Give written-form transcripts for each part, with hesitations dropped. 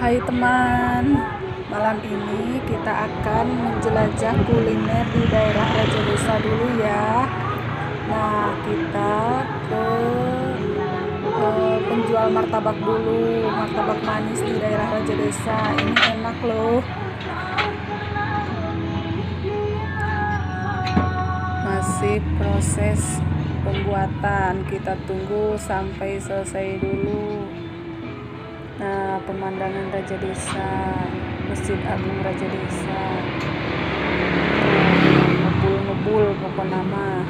Hai teman, malam ini kita akan menjelajah kuliner di daerah Raja Desa dulu ya. Nah, kita ke penjual martabak dulu, martabak manis di daerah Raja Desa. Ini enak loh. Masih proses pembuatan, kita tunggu sampai selesai dulu. Nah, pemandangan Raja Desa, Masjid Agung Raja Desa, ngebul-ngebul pokok nama.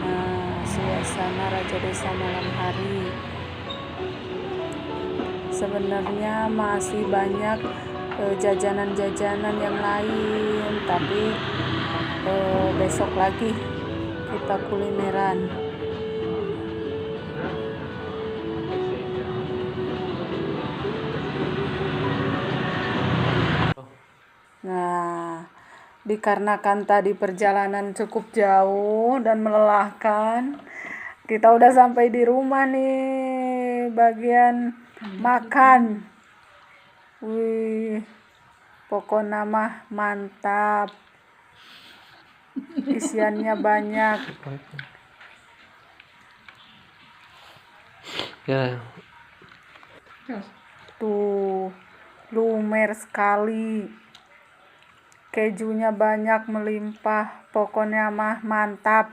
Nah, suasana Raja Desa malam hari. Sebenarnya masih banyak jajanan-jajanan yang lain, tapi besok lagi kita kulineran. Nah, dikarenakan tadi perjalanan cukup jauh dan melelahkan, kita udah sampai di rumah nih, bagian makan. Wih, pokoknya mah mantap. Isiannya banyak. Ya. Tuh, lumer sekali. Kejunya banyak melimpah. Pokoknya mah mantap.